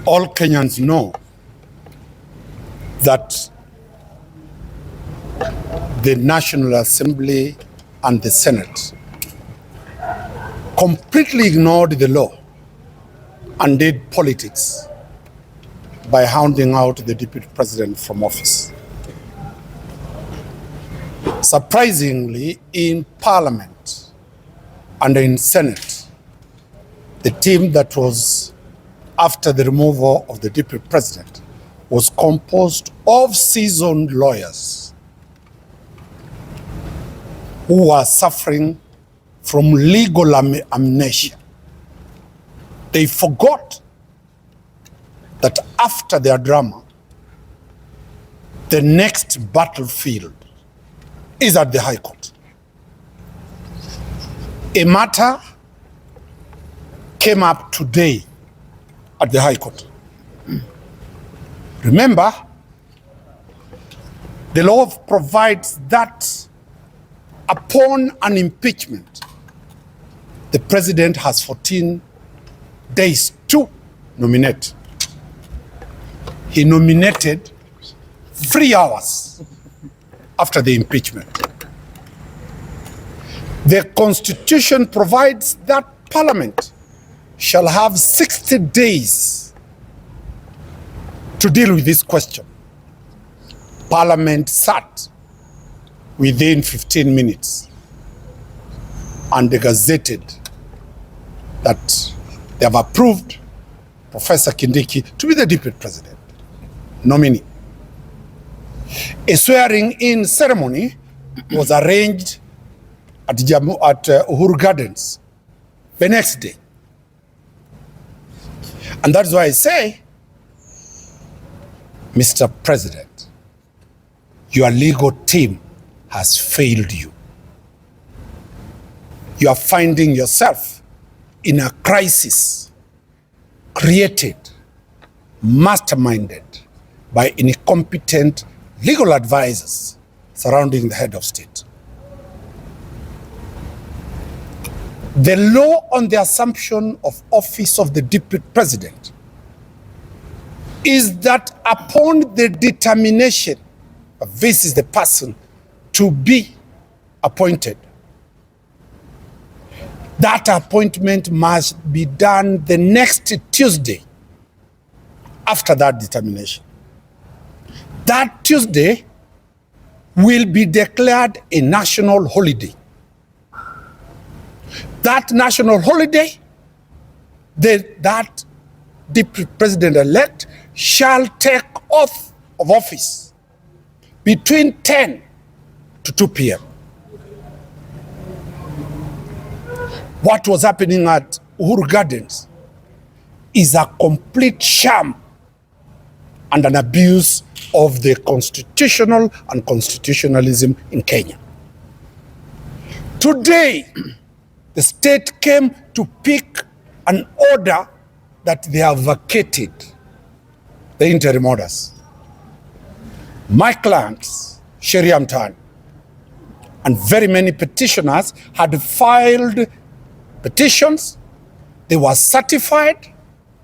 All Kenyans know that the National Assembly and the Senate completely ignored the law and did politics by hounding out the deputy president from office. Surprisingly, in Parliament and in Senate, the team that was after the removal of the deputy president was composed of seasoned lawyers who were suffering from legal amnesia. They forgot that after their drama, the next battlefield is at the High Court. A matter came up today at the High Court. Remember, the law provides that upon an impeachment, the president has 14 days to nominate. He nominated 3 hours after the impeachment. The Constitution provides that Parliament shall have 60 days to deal with this question. Parliament sat within 15 minutes and they gazetted that they have approved Professor Kindiki to be the deputy president nominee. A swearing-in ceremony was arranged at Uhuru Gardens the next day. And that's why I say, Mr. President, your legal team has failed you. You are finding yourself in a crisis created, masterminded by incompetent legal advisors surrounding the head of state. The law on the assumption of office of the deputy president is that upon the determination of this is the person to be appointed, that appointment must be done the next Tuesday after that determination. That Tuesday will be declared a national holiday. That national holiday, that deputy president-elect shall take oath of office between 10 to 2 p.m. What was happening at Uhuru Gardens is a complete sham and an abuse of the constitutional and constitutionalism in Kenya. Today, the state came to pick an order that they have vacated, the interim orders. My clients, Sheria Mutani, and very many petitioners had filed petitions. They were certified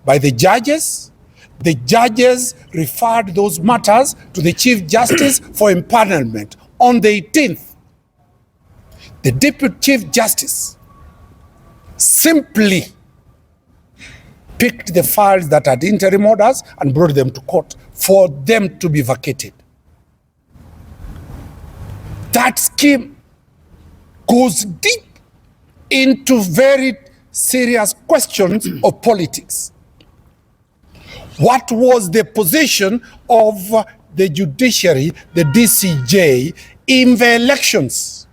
by the judges. The judges referred those matters to the Chief Justice for empanelment on the 18th. The Deputy Chief Justice simply picked the files that had interim orders and brought them to court for them to be vacated. That scheme goes deep into very serious questions of politics. What was the position of the judiciary, the DCJ, in the elections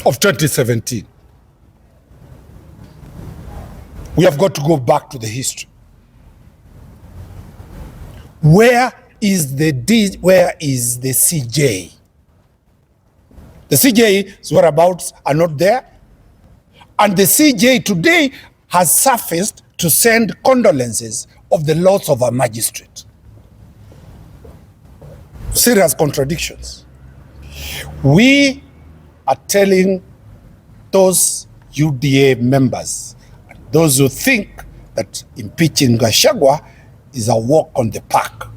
of 2017? We have got to go back to the history. Where is the CJ? The CJ's whereabouts are not there. And the CJ today has surfaced to send condolences of the loss of a magistrate. Serious contradictions. We are telling those UDA members, and those who think that impeaching Gachagua is a walk on the park.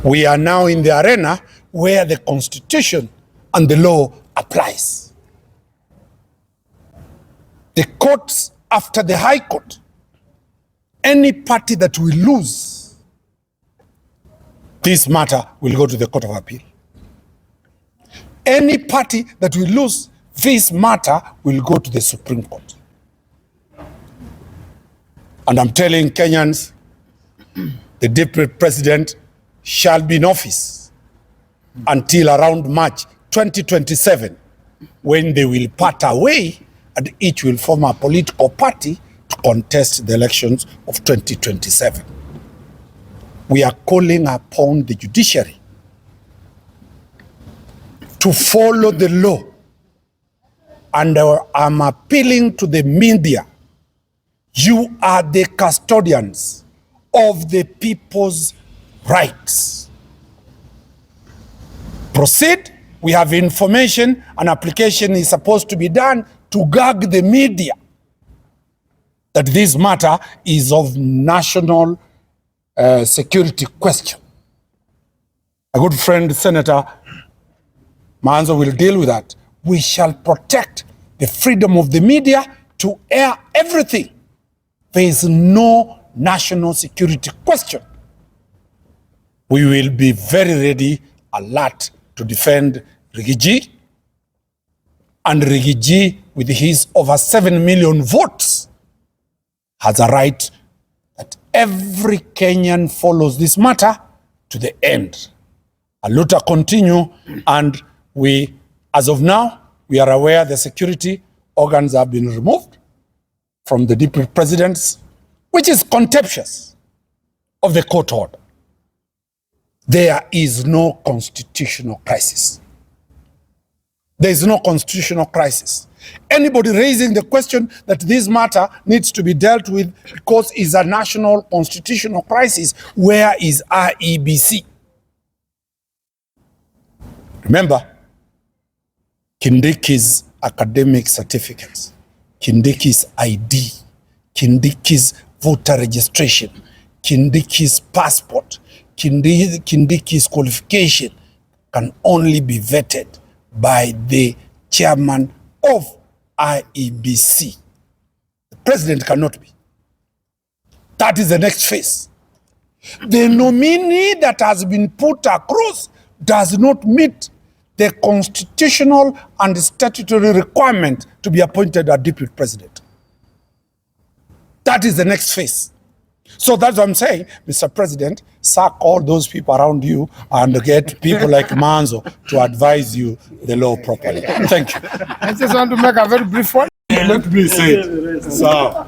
We are now in the arena where the Constitution and the law applies. The courts, after the High Court, any party that will lose this matter will go to the Court of Appeal. Any party that will lose this matter will go to the Supreme Court. And I'm telling Kenyans, the deputy president shall be in office until around March 2027, when they will part away and each will form a political party to contest the elections of 2027. We are calling upon the judiciary to follow the law, and I'm appealing to the media. You are the custodians of the people's rights. Proceed. We have information. An application is supposed to be done to gag the media that this matter is of national security question. A good friend, Senator Manzo, will deal with that. We shall protect the freedom of the media to air everything. There is no national security question. We will be very ready, alert to defend Rigiji. And Rigiji, with his over 7 million votes, has a right that every Kenyan follows this matter to the end. Aluta continue, and we, as of now, we are aware the security organs have been removed from the deputy presidents, which is contemptuous of the court order. There is no constitutional crisis. There is no constitutional crisis. Anybody raising the question that this matter needs to be dealt with because it's a national constitutional crisis, where is IEBC? Remember, Kindiki's academic certificates, Kindiki's ID, Kindiki's voter registration, Kindiki's passport, Kindiki's qualification can only be vetted by the chairman of IEBC. The president cannot be. That is the next phase. The nominee that has been put across does not meet the constitutional and statutory requirement to be appointed a deputy president. That is the next phase. So that's what I'm saying, Mr. President, sack all those people around you and get people like Manzo to advise you the law properly. Thank you. I just want to make a very brief one. Let me say it. So,